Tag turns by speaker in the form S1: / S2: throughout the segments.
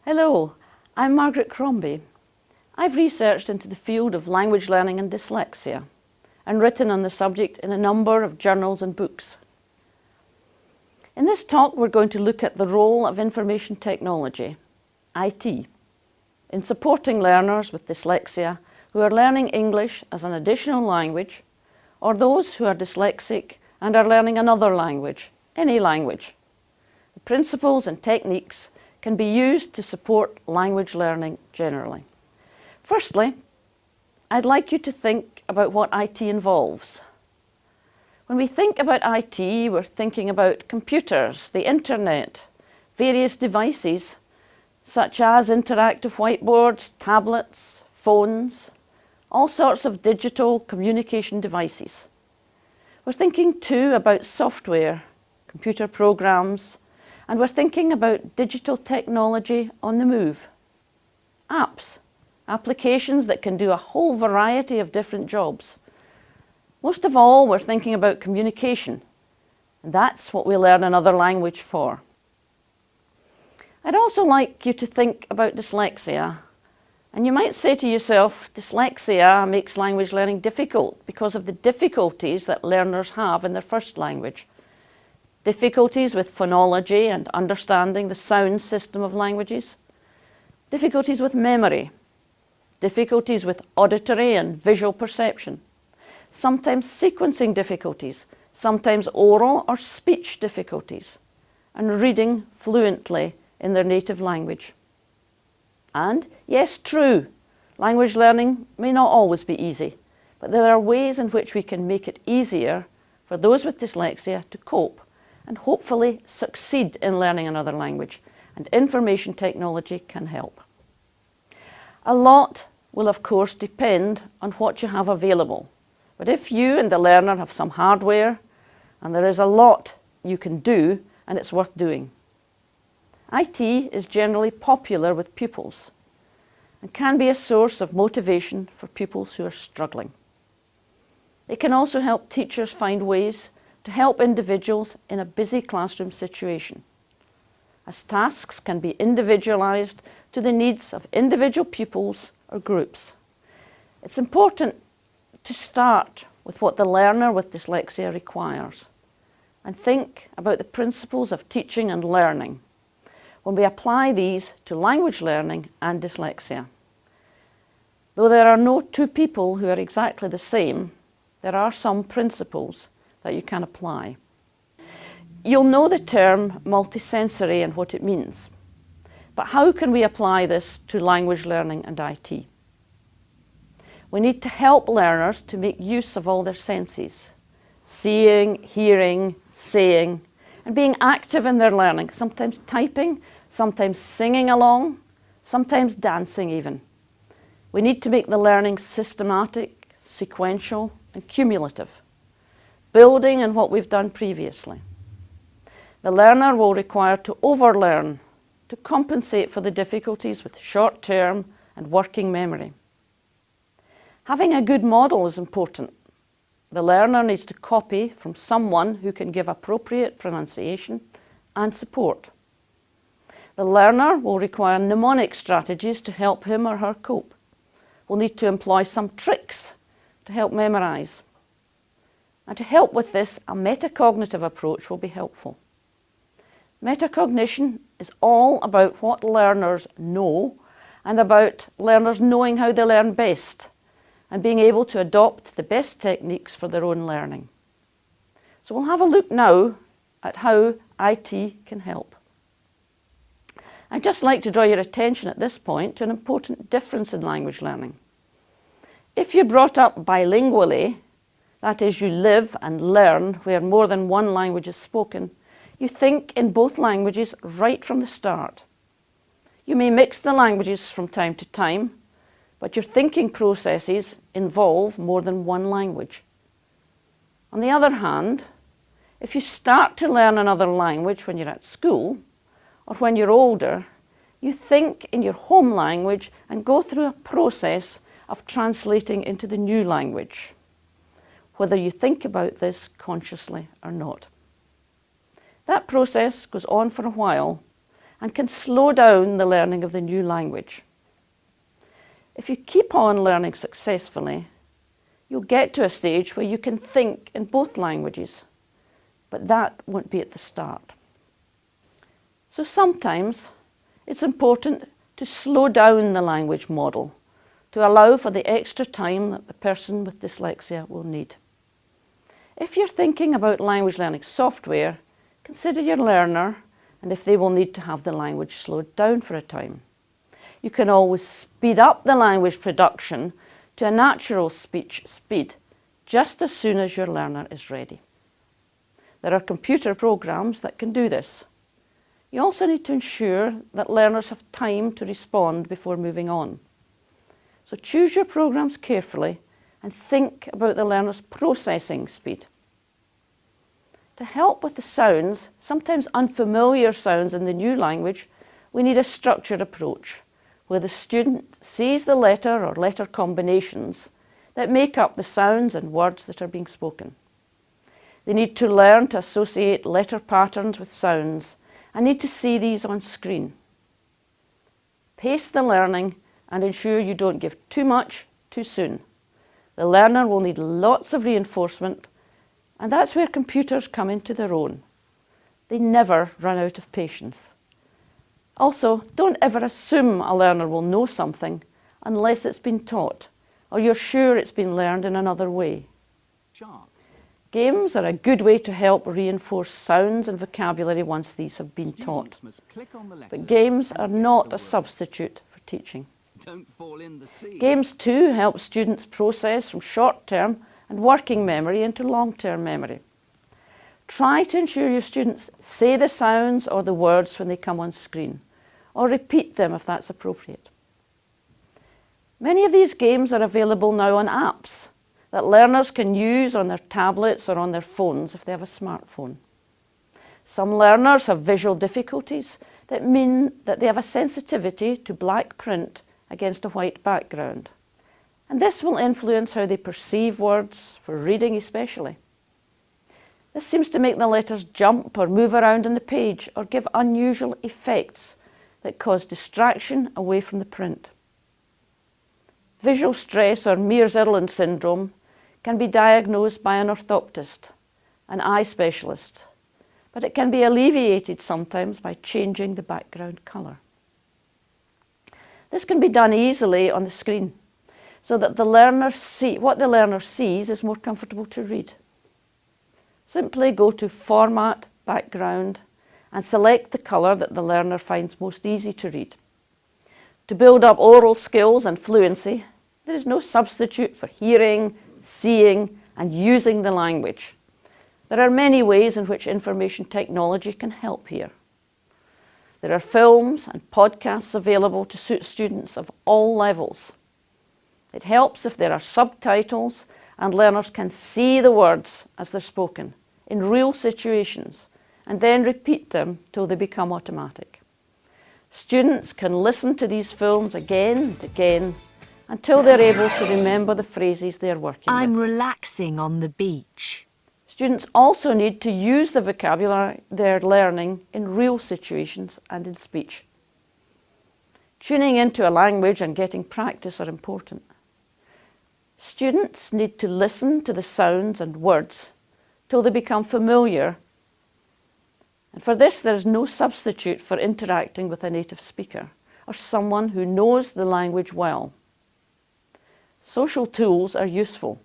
S1: Hello, I'm Margaret Crombie. I've researched into the field of language learning and dyslexia and written on the subject in a number of journals and books. In this talk, we're going to look at the role of information technology, IT, in supporting learners with dyslexia who are learning English as an additional language, or those who are dyslexic and are learning another language, any language. The principles and techniques can be used to support language learning generally. Firstly, I'd like you to think about what IT involves. When we think about IT, we're thinking about computers, the internet, various devices such as interactive whiteboards, tablets, phones, all sorts of digital communication devices. We're thinking too about software, computer programs, and we're thinking about digital technology on the move. Apps, applications that can do a whole variety of different jobs. Most of all, we're thinking about communication, and that's what we learn another language for. I'd also like you to think about dyslexia. And you might say to yourself, dyslexia makes language learning difficult because of the difficulties that learners have in their first language. Difficulties with phonology and understanding the sound system of languages. Difficulties with memory. Difficulties with auditory and visual perception. Sometimes sequencing difficulties. Sometimes oral or speech difficulties. And reading fluently in their native language. And yes, true, language learning may not always be easy, but there are ways in which we can make it easier for those with dyslexia to cope and hopefully succeed in learning another language, and information technology can help. A lot will of course depend on what you have available, but if you and the learner have some hardware, and there is a lot you can do and it's worth doing. IT is generally popular with pupils and can be a source of motivation for pupils who are struggling. It can also help teachers find ways to help individuals in a busy classroom situation, as tasks can be individualized to the needs of individual pupils or groups. It's important to start with what the learner with dyslexia requires and think about the principles of teaching and learning when we apply these to language learning and dyslexia. Though there are no two people who are exactly the same, there are some principles that you can apply. You'll know the term multisensory and what it means, but how can we apply this to language learning and IT? We need to help learners to make use of all their senses, seeing, hearing, saying, and being active in their learning, sometimes typing, sometimes singing along, sometimes dancing even. We need to make the learning systematic, sequential, and cumulative, building on what we've done previously. The learner will require to overlearn to compensate for the difficulties with short-term and working memory. Having a good model is important. The learner needs to copy from someone who can give appropriate pronunciation and support. The learner will require mnemonic strategies to help him or her cope. We'll need to employ some tricks to help memorize. And to help with this, a metacognitive approach will be helpful. Metacognition is all about what learners know and about learners knowing how they learn best and being able to adopt the best techniques for their own learning. So we'll have a look now at how IT can help. I'd just like to draw your attention at this point to an important difference in language learning. If you're brought up bilingually, that is, you live and learn where more than one language is spoken, you think in both languages right from the start. You may mix the languages from time to time, but your thinking processes involve more than one language. On the other hand, if you start to learn another language when you're at school, or when you're older, you think in your home language and go through a process of translating into the new language, whether you think about this consciously or not. That process goes on for a while, and can slow down the learning of the new language. If you keep on learning successfully, you'll get to a stage where you can think in both languages, but that won't be at the start. So sometimes it's important to slow down the language model to allow for the extra time that the person with dyslexia will need. If you're thinking about language learning software, consider your learner and if they will need to have the language slowed down for a time. You can always speed up the language production to a natural speech speed just as soon as your learner is ready. There are computer programs that can do this. You also need to ensure that learners have time to respond before moving on. So choose your programs carefully and think about the learner's processing speed. To help with the sounds, sometimes unfamiliar sounds in the new language, we need a structured approach where the student sees the letter or letter combinations that make up the sounds and words that are being spoken. They need to learn to associate letter patterns with sounds and need to see these on screen. Pace the learning and ensure you don't give too much too soon. The learner will need lots of reinforcement, and that's where computers come into their own. They never run out of patience. Also, don't ever assume a learner will know something unless it's been taught, or you're sure it's been learned in another way. Games are a good way to help reinforce sounds and vocabulary once these have been taught. But games are not a substitute for teaching. Games too help students process from short-term and working memory into long-term memory. Try to ensure your students say the sounds or the words when they come on screen, or repeat them if that's appropriate. Many of these games are available now on apps that learners can use on their tablets or on their phones if they have a smartphone. Some learners have visual difficulties that mean that they have a sensitivity to black print against a white background. And this will influence how they perceive words, for reading especially. This seems to make the letters jump or move around on the page or give unusual effects that cause distraction away from the print. Visual stress or Mears-Irland syndrome can be diagnosed by an orthoptist, an eye specialist, but it can be alleviated sometimes by changing the background colour. This can be done easily on the screen so that what the learner sees is more comfortable to read. Simply go to Format, Background and select the colour that the learner finds most easy to read. To build up oral skills and fluency, there is no substitute for hearing, seeing and using the language. There are many ways in which information technology can help here. There are films and podcasts available to suit students of all levels. It helps if there are subtitles and learners can see the words as they're spoken in real situations and then repeat them till they become automatic. Students can listen to these films again and again until they're able to remember the phrases they're working with.
S2: I'm relaxing on the beach.
S1: Students also need to use the vocabulary they're learning in real situations and in speech. Tuning into a language and getting practice are important. Students need to listen to the sounds and words till they become familiar. And for this, there is no substitute for interacting with a native speaker or someone who knows the language well. Social tools are useful,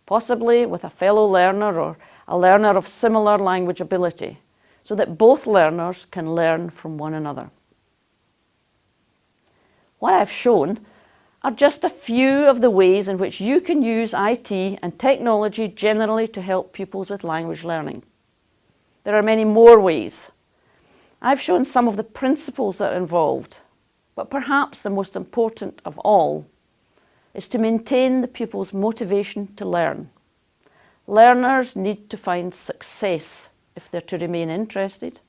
S1: possibly with a fellow learner or a learner of similar language ability, so that both learners can learn from one another. What I've shown are just a few of the ways in which you can use IT and technology generally to help pupils with language learning. There are many more ways. I've shown some of the principles that are involved, but perhaps the most important of all is to maintain the pupil's motivation to learn. Learners need to find success if they're to remain interested,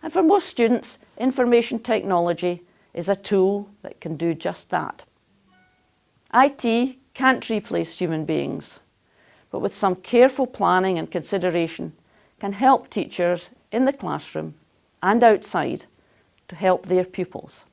S1: and for most students, information technology is a tool that can do just that. IT can't replace human beings, but with some careful planning and consideration can help teachers in the classroom and outside to help their pupils.